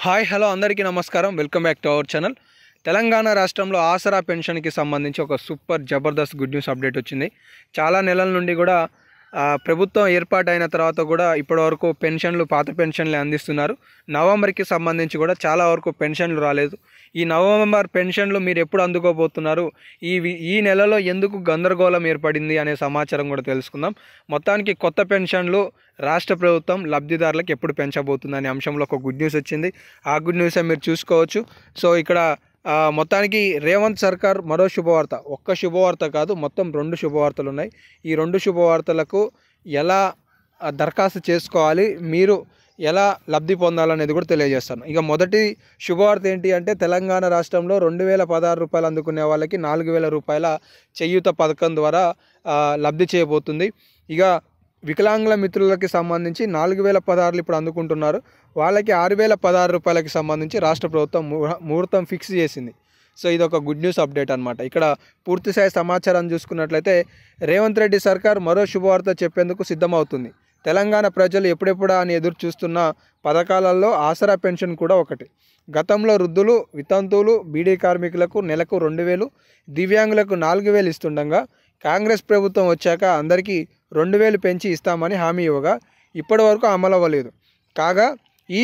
Hi hello అందరికీ నమస్కారం. Welcome back to our channel. Telangana రాష్ట్రంలో ఆసరా పెన్షన్కి సంబంధించి ఒక super Jabardasth good news update వచ్చింది. చాలా నెలల నుండి కూడా ప్రభుత్వం ఏర్పాటైన తర్వాత కూడా ఇప్పటివరకు పెన్షన్లు పాత పెన్షన్లే అందిస్తున్నారు. నవంబర్కి సంబంధించి కూడా చాలా వరకు పెన్షన్లు రాలేదు. ఈ నవంబర్ పెన్షన్లు మీరు ఎప్పుడు అందుకోబోతున్నారు, ఈ నెలలో ఎందుకు గందరగోళం ఏర్పడింది అనే సమాచారం కూడా తెలుసుకుందాం. మొత్తానికి కొత్త పెన్షన్లు రాష్ట్ర ప్రభుత్వం లబ్ధిదారులకు ఎప్పుడు పెంచబోతుంది అనే అంశంలో ఒక గుడ్ న్యూస్ వచ్చింది. ఆ గుడ్ న్యూసే మీరు చూసుకోవచ్చు. సో ఇక్కడ మొత్తానికి రేవంత్ సర్కార్ మరో శుభవార్త, ఒక్క శుభవార్త కాదు, మొత్తం 2 శుభవార్తలు ఉన్నాయి. ఈ 2 శుభవార్తలకు ఎలా దరఖాస్తు చేసుకోవాలి, మీరు ఎలా లబ్ధి పొందాలనేది కూడా తెలియజేస్తాను. ఇక మొదటి శుభవార్త ఏంటి అంటే, తెలంగాణ రాష్ట్రంలో 2016 రూపాయలు అందుకునే వాళ్ళకి 4000 రూపాయల చేయూత పథకం ద్వారా లబ్ధి చేయబోతుంది. ఇక వికలాంగుల మిత్రులకి సంబంధించి 4016 ఇప్పుడు అందుకుంటున్నారు. వాళ్ళకి 6016 రూపాయలకి సంబంధించి రాష్ట్ర ప్రభుత్వం ముహూర్తం ఫిక్స్ చేసింది. సో ఇది ఒక గుడ్ న్యూస్ అప్డేట్ అనమాట. ఇక్కడ పూర్తిస్థాయి సమాచారం చూసుకున్నట్లయితే రేవంత్ రెడ్డి సర్కార్ మరో శుభవార్త చెప్పేందుకు సిద్ధమవుతుంది. తెలంగాణ ప్రజలు ఎప్పుడెప్పుడా అని ఎదురు చూస్తున్న పథకాలలో ఆసరా పెన్షన్ కూడా ఒకటి. గతంలో వృద్ధులు, వితంతువులు, బీడీ కార్మికులకు నెలకు 2000, దివ్యాంగులకు 4000 ఇస్తుండగా కాంగ్రెస్ ప్రభుత్వం వచ్చాక అందరికీ 2000 పెంచి ఇస్తామని హామీ ఇవ్వగా ఇప్పటి వరకు అమలు అవ్వలేదు. కాగా ఈ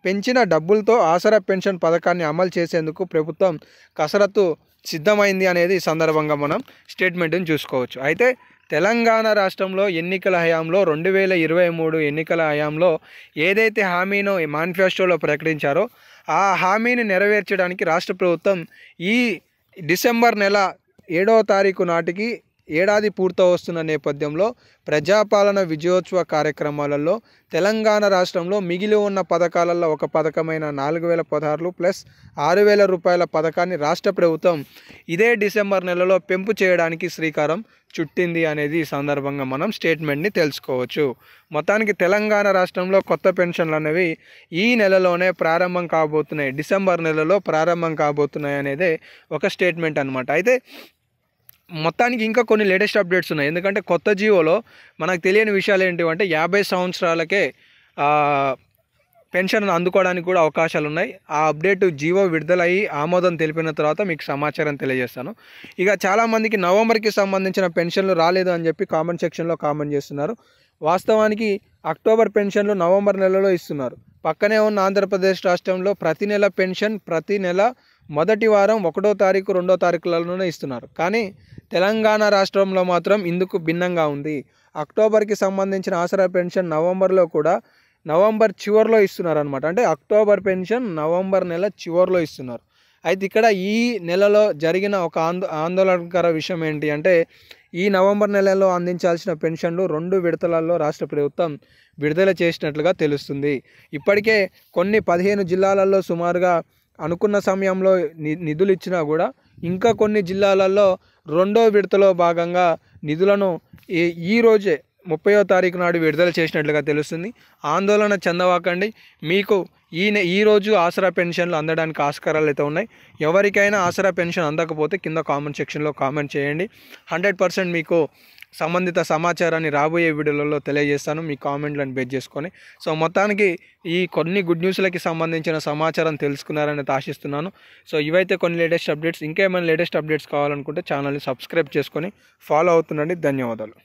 పెంచిన డబ్బులతో ఆసరా పెన్షన్ పథకాన్ని అమలు చేసేందుకు ప్రభుత్వం కసరత్తు సిద్ధమైంది అనేది ఈ సందర్భంగా మనం స్టేట్మెంట్ని చూసుకోవచ్చు. అయితే తెలంగాణ రాష్ట్రంలో ఎన్నికల హయాంలో 2023 ఎన్నికల హయాంలో ఏదైతే హామీను మేనిఫెస్టోలో ప్రకటించారో ఆ హామీని నెరవేర్చడానికి రాష్ట్ర ప్రభుత్వం ఈ డిసెంబర్ నెల 7వ తారీఖు నాటికి ఏడాది పూర్తవస్తున్న నేపథ్యంలో ప్రజాపాలన విజయోత్సవ కార్యక్రమాలలో తెలంగాణ రాష్ట్రంలో మిగిలి ఉన్న పథకాలలో ఒక పథకమైన 4016 ప్లస్ 6000 రూపాయల పథకాన్ని రాష్ట్ర ప్రభుత్వం ఇదే డిసెంబర్ నెలలో పెంపు చేయడానికి శ్రీకారం చుట్టింది అనేది ఈ సందర్భంగా మనం స్టేట్మెంట్ని తెలుసుకోవచ్చు. మొత్తానికి తెలంగాణ రాష్ట్రంలో కొత్త పెన్షన్లు అనేవి ఈ నెలలోనే ప్రారంభం కాబోతున్నాయి, డిసెంబర్ నెలలో ప్రారంభం కాబోతున్నాయి అనేది ఒక స్టేట్మెంట్ అనమాట. అయితే మొత్తానికి ఇంకా కొన్ని లేటెస్ట్ అప్డేట్స్ ఉన్నాయి. ఎందుకంటే కొత్త జీవోలో మనకు తెలియని విషయాలు ఏంటి అంటే 50 సంవత్సరాలకే పెన్షన్ అందుకోవడానికి కూడా అవకాశాలు ఉన్నాయి. ఆ అప్డేట్ జీవో విడుదలయ్యి ఆమోదం తెలిపిన తర్వాత మీకు సమాచారం తెలియజేస్తాను. ఇక చాలామందికి నవంబర్కి సంబంధించిన పెన్షన్లు రాలేదు అని చెప్పి కామెంట్ సెక్షన్లో కామెంట్ చేస్తున్నారు. వాస్తవానికి అక్టోబర్ పెన్షన్లు నవంబర్ నెలలో ఇస్తున్నారు. పక్కనే ఉన్న ఆంధ్రప్రదేశ్ రాష్ట్రంలో ప్రతి నెల పెన్షన్ ప్రతి నెల మొదటి వారం 1వ తారీఖు 2వ తారీఖులలోనే ఇస్తున్నారు. కానీ తెలంగాణ రాష్ట్రంలో మాత్రం ఇందుకు భిన్నంగా ఉంది. అక్టోబర్కి సంబంధించిన ఆసరా పెన్షన్ నవంబర్లో కూడా నవంబర్ చివరిలో ఇస్తున్నారు అనమాట. అంటే అక్టోబర్ పెన్షన్ నవంబర్ నెల చివరిలో ఇస్తున్నారు. అయితే ఇక్కడ ఈ నెలలో జరిగిన ఒక ఆందోళనకర విషయం ఏంటి అంటే, ఈ నవంబర్ నెలలో అందించాల్సిన పెన్షన్లు 2 విడతలలో రాష్ట్ర ప్రభుత్వం విడుదల చేసినట్లుగా తెలుస్తుంది. ఇప్పటికే కొన్ని 15 జిల్లాలలో సుమారుగా అనుకున్న సమయంలో నిధులు ఇచ్చినా కూడా ఇంకా కొన్ని జిల్లాలలో 2వ విడతలో భాగంగా నిధులను ఈ రోజే 30వ తారీఖు నాడు విడుదల చేసినట్లుగా తెలుస్తుంది. ఆందోళన చెందవాకండి. మీకు ఈరోజు ఆసరా పెన్షన్లు అందడానికి ఆస్కారాలు అయితే ఉన్నాయి. ఎవరికైనా ఆసరా పెన్షన్ అందకపోతే కింద కామెంట్ సెక్షన్లో కామెంట్ చేయండి. 100% మీకు సంబంధిత సమాచారాన్ని రాబోయే వీడియోలలో తెలియజేస్తాను, మీ కామెంట్లను బేస్ చేసుకొని. సో మొత్తానికి ఈ కొన్ని గుడ్ న్యూస్లకి సంబంధించిన సమాచారం తెలుసుకున్నారని ఆశిస్తున్నాను. సో ఇవైతే కొన్ని లేటెస్ట్ అప్డేట్స్. ఇంకేమైనా లేటెస్ట్ అప్డేట్స్ కావాలనుకుంటే ఛానల్ని సబ్స్క్రైబ్ చేసుకొని ఫాలో అవుతుండండి. ధన్యవాదాలు.